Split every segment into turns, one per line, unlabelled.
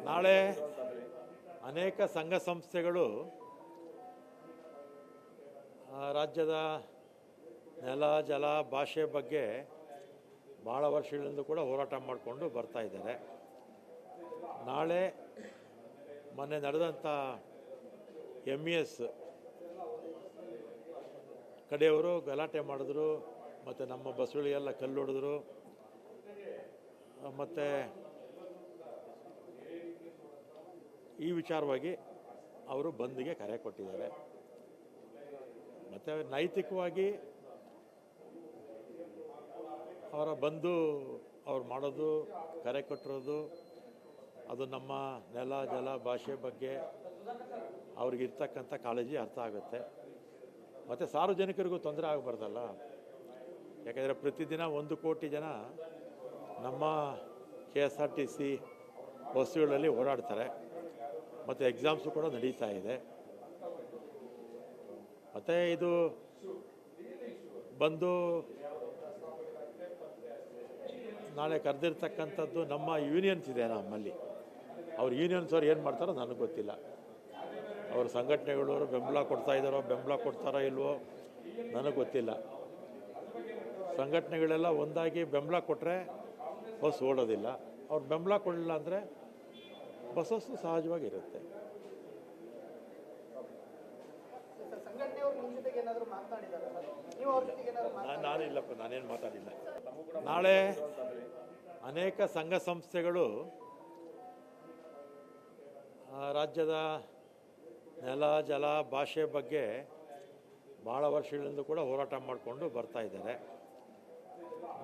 ನಾಳೆ ಅನೇಕ ಸಂಘ ಸಂಸ್ಥೆಗಳು ರಾಜ್ಯದ ನೆಲ ಜಲ ಭಾಷೆ ಬಗ್ಗೆ ಭಾಳ ವರ್ಷಗಳಿಂದ ಕೂಡ ಹೋರಾಟ ಮಾಡಿಕೊಂಡು ಬರ್ತಾ ಇದ್ದಾರೆ. ನಾಳೆ ಮೊನ್ನೆ ನಡೆದಂಥ MES ಕಡೆಯವರು ಗಲಾಟೆ ಮಾಡಿದ್ರು, ಮತ್ತು ನಮ್ಮ ಬಸ್ಸುಗಳಿಗೆಲ್ಲ ಕಲ್ಲು ಹೊಡೆದ್ರು, ಮತ್ತು ಈ ವಿಚಾರವಾಗಿ ಅವರು ಬಂದ್ಗೆ ಕರೆ ಕೊಟ್ಟಿದ್ದಾರೆ. ಮತ್ತು ನೈತಿಕವಾಗಿ ಅವರ ಬಂದು ಅವ್ರು ಮಾಡೋದು, ಕರೆ ಕೊಟ್ಟಿರೋದು, ಅದು ನಮ್ಮ ನೆಲ ಜಲ ಭಾಷೆ ಬಗ್ಗೆ ಅವ್ರಿಗಿರ್ತಕ್ಕಂಥ ಕಾಳಜಿ ಅರ್ಥ ಆಗುತ್ತೆ. ಮತ್ತು ಸಾರ್ವಜನಿಕರಿಗೂ ತೊಂದರೆ ಆಗಬಾರ್ದಲ್ಲ. ಯಾಕೆಂದರೆ ಪ್ರತಿದಿನ 1 ಕೋಟಿ ಜನ ನಮ್ಮ KSRTC ಬಸ್ಸುಗಳಲ್ಲಿ ಓಡಾಡ್ತಾರೆ, ಮತ್ತು ಎಕ್ಸಾಮ್ಸು ಕೂಡ ನಡೀತಾ ಇದೆ. ಮತ್ತು ಇದು ಬಂದು ನಾಳೆ ಕರೆದಿರ್ತಕ್ಕಂಥದ್ದು ನಮ್ಮ ಯೂನಿಯನ್ಸ್ ಇದೆ ನಮ್ಮಲ್ಲಿ. ಅವ್ರ ಯೂನಿಯನ್ಸ್ ಅವ್ರು ಏನು ಮಾಡ್ತಾರೋ ನನಗೆ ಗೊತ್ತಿಲ್ಲ. ಅವ್ರ ಸಂಘಟನೆಗಳವರು ಬೆಂಬಲ ಕೊಡ್ತಾ ಇದ್ದಾರೋ, ಬೆಂಬಲ ಕೊಡ್ತಾರೋ ಇಲ್ವೋ ನನಗೆ ಗೊತ್ತಿಲ್ಲ. ಸಂಘಟನೆಗಳೆಲ್ಲ ಒಂದಾಗಿ ಬೆಂಬಲ ಕೊಟ್ಟರೆ ಬಸ್ ಓಡೋದಿಲ್ಲ. ಅವ್ರು ಬೆಂಬಲ ಕೊಡಲಿಲ್ಲ ಅಂದರೆ ಬಸ್ಸಸ್ಸು ಸಹಜವಾಗಿರುತ್ತೆ. ನಾನಿಲ್ಲಪ್ಪ, ನಾನೇನು ಮಾತಾಡಿಲ್ಲ. ನಾಳೆ ಅನೇಕ ಸಂಘ ಸಂಸ್ಥೆಗಳು ರಾಜ್ಯದ ನೆಲ ಜಲ ಭಾಷೆ ಬಗ್ಗೆ ಭಾಳ ವರ್ಷಗಳಿಂದ ಕೂಡ ಹೋರಾಟ ಮಾಡಿಕೊಂಡು ಬರ್ತಾ ಇದ್ದಾರೆ.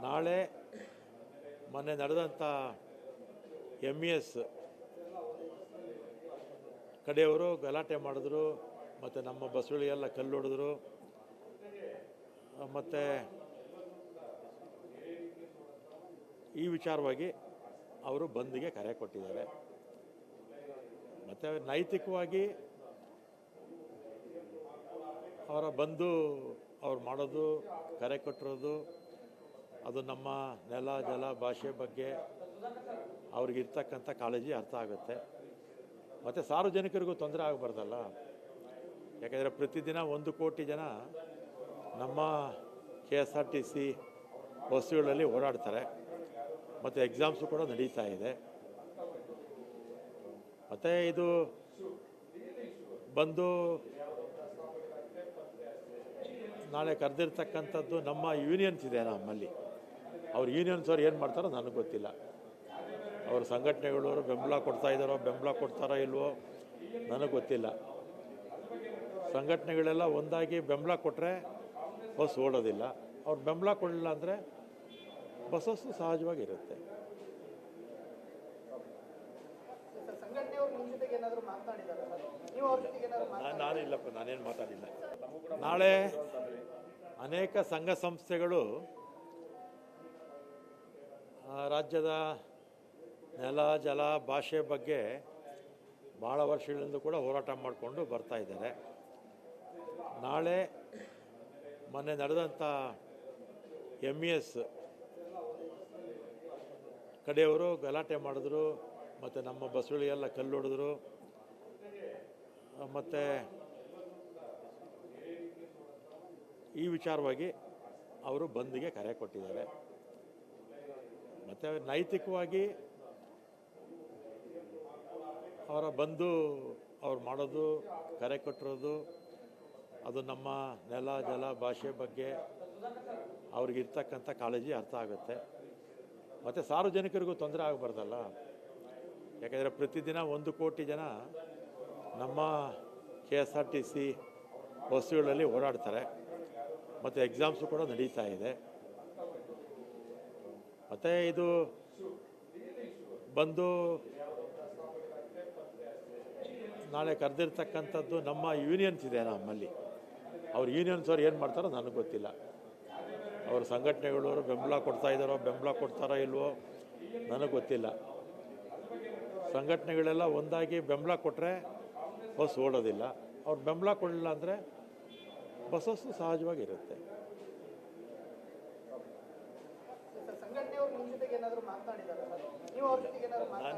ನಾಳೆ ಮೊನ್ನೆ ನಡೆದಂಥ MES ಕಡೆಯವರು ಗಲಾಟೆ ಮಾಡಿದ್ರು, ಮತ್ತು ನಮ್ಮ ಬಸ್ಸುಗಳಿಗೆಲ್ಲ ಕಲ್ಲು ಹೊಡೆದ್ರು, ಮತ್ತು ಈ ವಿಚಾರವಾಗಿ ಅವರು ಬಂದ್ಗೆ ಕರೆ ಕೊಟ್ಟಿದ್ದಾರೆ. ಮತ್ತು ನೈತಿಕವಾಗಿ ಅವರ ಬಂದು ಅವ್ರು ಮಾಡೋದು, ಕರೆ ಕೊಟ್ಟಿರೋದು, ಅದು ನಮ್ಮ ನೆಲ ಜಲ ಭಾಷೆ ಬಗ್ಗೆ ಅವ್ರಿಗಿರ್ತಕ್ಕಂಥ ಕಾಳಜಿ ಅರ್ಥ ಆಗುತ್ತೆ. ಮತ್ತು ಸಾರ್ವಜನಿಕರಿಗೂ ತೊಂದರೆ ಆಗಬಾರ್ದಲ್ಲ. ಯಾಕೆಂದರೆ ಪ್ರತಿದಿನ 1 ಕೋಟಿ ಜನ ನಮ್ಮ KSRTC ಬಸ್ಸುಗಳಲ್ಲಿ ಓಡಾಡ್ತಾರೆ, ಮತ್ತು ಎಕ್ಸಾಮ್ಸು ಕೂಡ ನಡೀತಾ ಇದೆ. ಮತ್ತು ಇದು ಬಂದು ನಾಳೆ ಕರೆದಿರ್ತಕ್ಕಂಥದ್ದು ನಮ್ಮ ಯೂನಿಯನ್ಸ್ ಇದೆ ನಮ್ಮಲ್ಲಿ. ಅವ್ರ ಯೂನಿಯನ್ಸ್ ಅವ್ರು ಏನು ಮಾಡ್ತಾರೋ ನನಗೆ ಗೊತ್ತಿಲ್ಲ. ಅವ್ರ ಸಂಘಟನೆಗಳವರು ಬೆಂಬಲ ಕೊಡ್ತಾ ಇದ್ದಾರೋ, ಬೆಂಬಲ ಕೊಡ್ತಾರೋ ಇಲ್ವೋ ನನಗೆ ಗೊತ್ತಿಲ್ಲ. ಸಂಘಟನೆಗಳೆಲ್ಲ ಒಂದಾಗಿ ಬೆಂಬಲ ಕೊಟ್ಟರೆ ಬಸ್ ಓಡೋದಿಲ್ಲ. ಅವ್ರು ಬೆಂಬಲ ಕೊಡಲಿಲ್ಲ ಅಂದರೆ ಬಸ್ಸಸ್ಸು ಸಹಜವಾಗಿರುತ್ತೆ. ನಾನಿಲ್ಲಪ್ಪ, ನಾನೇನು ಮಾತಾಡಿಲ್ಲ. ನಾಳೆ ಅನೇಕ ಸಂಘ ಸಂಸ್ಥೆಗಳು ರಾಜ್ಯದ ನೆಲ ಜಲ ಭಾಷೆ ಬಗ್ಗೆ ಭಾಳ ವರ್ಷಗಳಿಂದ ಕೂಡ ಹೋರಾಟ ಮಾಡಿಕೊಂಡು ಬರ್ತಾ ಇದ್ದಾರೆ. ನಾಳೆ ಮೊನ್ನೆ ನಡೆದಂಥ MES ಕಡೆಯವರು ಗಲಾಟೆ ಮಾಡಿದ್ರು, ಮತ್ತು ನಮ್ಮ ಬಸ್ಸುಗಳಿಗೆಲ್ಲ ಕಲ್ಲು ಹೊಡೆದ್ರು, ಮತ್ತು ಈ ವಿಚಾರವಾಗಿ ಅವರು ಬಂದ್ಗೆ ಕರೆ ಕೊಟ್ಟಿದ್ದಾರೆ. ಮತ್ತು ನೈತಿಕವಾಗಿ ಅವರ ಬಂದು ಅವ್ರು ಮಾಡೋದು, ಕರೆ ಕೊಟ್ಟಿರೋದು, ಅದು ನಮ್ಮ ನೆಲ ಜಲ ಭಾಷೆ ಬಗ್ಗೆ ಅವ್ರಿಗಿರ್ತಕ್ಕಂಥ ಕಾಳಜಿ ಅರ್ಥ ಆಗುತ್ತೆ. ಮತ್ತು ಸಾರ್ವಜನಿಕರಿಗೂ ತೊಂದರೆ ಆಗಬಾರ್ದಲ್ಲ. ಯಾಕೆಂದರೆ ಪ್ರತಿದಿನ 1 ಕೋಟಿ ಜನ ನಮ್ಮ KSRTC ಬಸ್ಸುಗಳಲ್ಲಿ ಓಡಾಡ್ತಾರೆ, ಮತ್ತು ಎಕ್ಸಾಮ್ಸು ಕೂಡ ನಡೀತಾ ಇದೆ. ಮತ್ತು ಇದು ಬಂದು ನಾಳೆ ಕರೆದಿರ್ತಕ್ಕಂಥದ್ದು ನಮ್ಮ ಯೂನಿಯನ್ಸ್ ಇದೆ ನಮ್ಮಲ್ಲಿ. ಅವ್ರ ಯೂನಿಯನ್ಸ್ ಅವ್ರು ಏನು ಮಾಡ್ತಾರೋ ನನಗೆ ಗೊತ್ತಿಲ್ಲ. ಅವ್ರ ಸಂಘಟನೆಗಳವರು ಬೆಂಬಲ ಕೊಡ್ತಾ ಇದ್ದಾರೋ, ಬೆಂಬಲ ಕೊಡ್ತಾರೋ ಇಲ್ವೋ ನನಗೆ ಗೊತ್ತಿಲ್ಲ. ಸಂಘಟನೆಗಳೆಲ್ಲ ಒಂದಾಗಿ ಬೆಂಬಲ ಕೊಟ್ಟರೆ ಬಸ್ ಓಡೋದಿಲ್ಲ. ಅವ್ರು ಬೆಂಬಲ ಕೊಡಲಿಲ್ಲ ಅಂದರೆ ಬಸ್ಸಸ್ಸು ಸಹಜವಾಗಿರುತ್ತೆ.
ಸಂಘಟನೆಯವರು ನಿಮ್ಮ ಜೊತೆಗೆ ಏನಾದರೂ ಮಾತನಾಡಿದಾರಾ?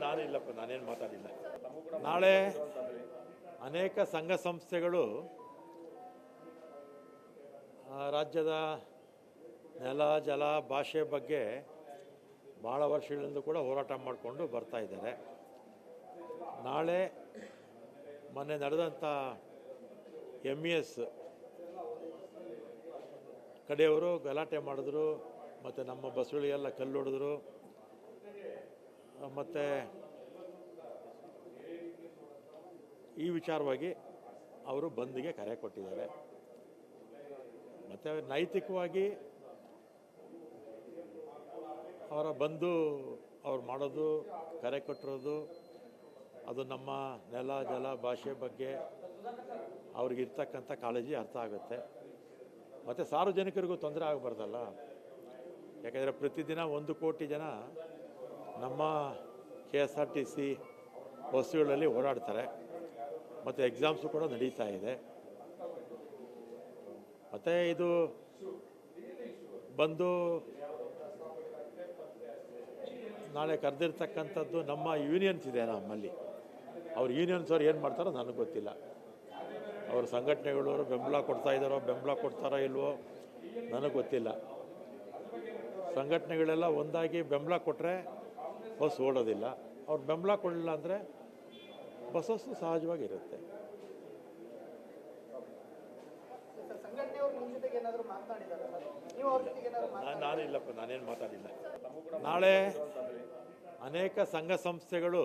ನಾನು ಇಲ್ಲಪ್ಪ, ನಾನೇನು ಮಾತಾಡಿಲ್ಲ. ನಾಳೆ ಅನೇಕ ಸಂಘ ಸಂಸ್ಥೆಗಳು ರಾಜ್ಯದ ನೆಲ ಜಲ ಭಾಷೆ ಬಗ್ಗೆ ಭಾಳ ವರ್ಷಗಳಿಂದ ಕೂಡ ಹೋರಾಟ ಮಾಡಿಕೊಂಡು ಬರ್ತಾ ಇದ್ದಾರೆ. ನಾಳೆ ಮೊನ್ನೆ ನಡೆದಂಥ MES ಕಡೆಯವರು ಗಲಾಟೆ ಮಾಡಿದ್ರು, ಮತ್ತು ನಮ್ಮ ಬಸ್ಸುಗಳಿಗೆಲ್ಲ ಕಲ್ಲು ಹೊಡೆದ್ರು, ಮತ್ತು ಈ ವಿಚಾರವಾಗಿ ಅವರು ಬಂದ್ಗೆ ಕರೆ ಕೊಟ್ಟಿದ್ದಾರೆ. ಮತ್ತು ನೈತಿಕವಾಗಿ ಅವರ ಬಂದು ಅವ್ರು ಮಾಡೋದು, ಕರೆ ಕೊಟ್ಟಿರೋದು, ಅದು ನಮ್ಮ ನೆಲ ಜಲ ಭಾಷೆ ಬಗ್ಗೆ ಅವ್ರಿಗಿರ್ತಕ್ಕಂಥ ಕಾಳಜಿ ಅರ್ಥ ಆಗುತ್ತೆ. ಮತ್ತು ಸಾರ್ವಜನಿಕರಿಗೂ ತೊಂದರೆ ಆಗಬಾರ್ದಲ್ಲ. ಯಾಕೆಂದರೆ ಪ್ರತಿದಿನ 1 ಕೋಟಿ ಜನ ನಮ್ಮ KSRTC ಬಸ್ಸುಗಳಲ್ಲಿ ಓಡಾಡ್ತಾರೆ, ಮತ್ತು ಎಕ್ಸಾಮ್ಸು ಕೂಡ ನಡೀತಾ ಇದೆ. ಮತ್ತು ಇದು ಬಂದು ನಾಳೆ ಕರೆದಿರ್ತಕ್ಕಂಥದ್ದು ನಮ್ಮ ಯೂನಿಯನ್ಸ್ ಇದೆ ನಮ್ಮಲ್ಲಿ. ಅವ್ರ ಯೂನಿಯನ್ಸ್ ಅವ್ರು ಏನು ಮಾಡ್ತಾರೋ ನನಗೆ ಗೊತ್ತಿಲ್ಲ. ಅವ್ರ ಸಂಘಟನೆಗಳವರು ಬೆಂಬಲ ಕೊಡ್ತಾ ಇದ್ದಾರೋ, ಬೆಂಬಲ ಕೊಡ್ತಾರೋ ಇಲ್ವೋ ನನಗೆ ಗೊತ್ತಿಲ್ಲ. ಸಂಘಟನೆಗಳೆಲ್ಲ ಒಂದಾಗಿ ಬೆಂಬಲ ಕೊಟ್ಟರೆ ಬಸ್ ಓಡೋದಿಲ್ಲ. ಅವ್ರು ಬೆಂಬಲ ಕೊಡಲಿಲ್ಲ ಅಂದರೆ ಬಸ್ಸಸ್ಸು ಸಹಜವಾಗಿರುತ್ತೆ. ನಾನು ಇಲ್ಲಪ್ಪ, ನಾನೇನು ಮಾತಾಡಿಲ್ಲ. ನಾಳೆ ಅನೇಕ ಸಂಘ ಸಂಸ್ಥೆಗಳು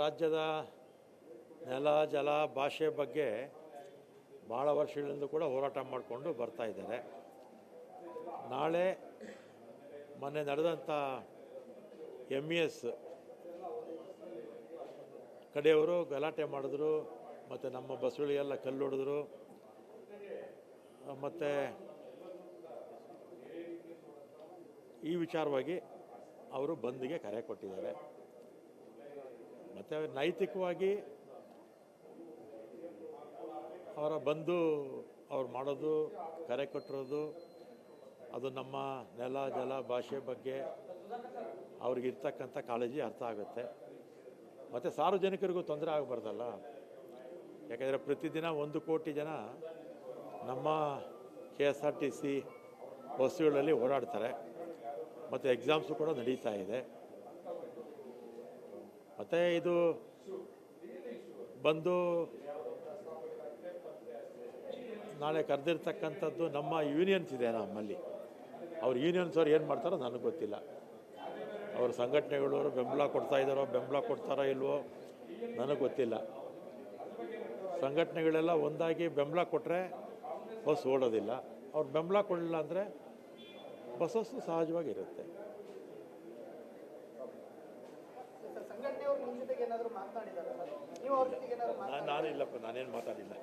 ರಾಜ್ಯದ ನೆಲ ಜಲ ಭಾಷೆ ಬಗ್ಗೆ ಭಾಳ ವರ್ಷಗಳಿಂದ ಕೂಡ ಹೋರಾಟ ಮಾಡಿಕೊಂಡು ಬರ್ತಾ ಇದ್ದಾರೆ. ನಾಳೆ ಮೊನ್ನೆ ನಡೆದಂಥ MES ಕಡೆಯವರು ಗಲಾಟೆ ಮಾಡಿದ್ರು, ಮತ್ತು ನಮ್ಮ ಬಸ್ಸುಗಳಿಗೆಲ್ಲ ಕಲ್ಲು ಹೊಡೆದ್ರು, ಮತ್ತು ಈ ವಿಚಾರವಾಗಿ ಅವರು ಬಂದ್ಗೆ ಕರೆ ಕೊಟ್ಟಿದ್ದಾರೆ. ಮತ್ತು ನೈತಿಕವಾಗಿ ಅವರ ಬಂದು ಅವ್ರು ಮಾಡೋದು, ಕರೆ ಕೊಟ್ಟಿರೋದು, ಅದು ನಮ್ಮ ನೆಲ ಜಲ ಭಾಷೆ ಬಗ್ಗೆ ಅವ್ರಿಗಿರ್ತಕ್ಕಂಥ ಕಾಳಜಿ ಅರ್ಥ ಆಗುತ್ತೆ. ಮತ್ತು ಸಾರ್ವಜನಿಕರಿಗೂ ತೊಂದರೆ ಆಗಬಾರ್ದಲ್ಲ. ಯಾಕೆಂದರೆ ಪ್ರತಿದಿನ 1 ಕೋಟಿ ಜನ ನಮ್ಮ KSRTC ಬಸ್ಸುಗಳಲ್ಲಿ ಓಡಾಡ್ತಾರೆ, ಮತ್ತು ಎಕ್ಸಾಮ್ಸು ಕೂಡ ನಡೀತಾ ಇದೆ. ಮತ್ತು ಇದು ಬಂದು ನಾಳೆ ಕರೆದಿರ್ತಕ್ಕಂಥದ್ದು ನಮ್ಮ ಯೂನಿಯನ್ಸ್ ಇದೆ ನಮ್ಮಲ್ಲಿ. ಅವ್ರ ಯೂನಿಯನ್ಸ್ ಅವ್ರು ಏನು ಮಾಡ್ತಾರೋ ನನಗೆ ಗೊತ್ತಿಲ್ಲ. ಅವ್ರ ಸಂಘಟನೆಗಳವರು ಬೆಂಬಲ ಕೊಡ್ತಾ ಇದ್ದಾರೋ, ಬೆಂಬಲ ಕೊಡ್ತಾರೋ ಇಲ್ವೋ ನನಗೆ ಗೊತ್ತಿಲ್ಲ. ಸಂಘಟನೆಗಳೆಲ್ಲ ಒಂದಾಗಿ ಬೆಂಬಲ ಕೊಟ್ಟರೆ ಬಸ್ ಓಡೋದಿಲ್ಲ. ಅವ್ರು ಬೆಂಬಲ ಕೊಡಲಿಲ್ಲ ಅಂದರೆ ಬಸ್ಸಸ್ಸು ಸಹಜವಾಗಿರುತ್ತೆ. ನಾನು ಇಲ್ಲಪ್ಪ, ನಾನೇನು ಮಾತಾಡಿಲ್ಲ.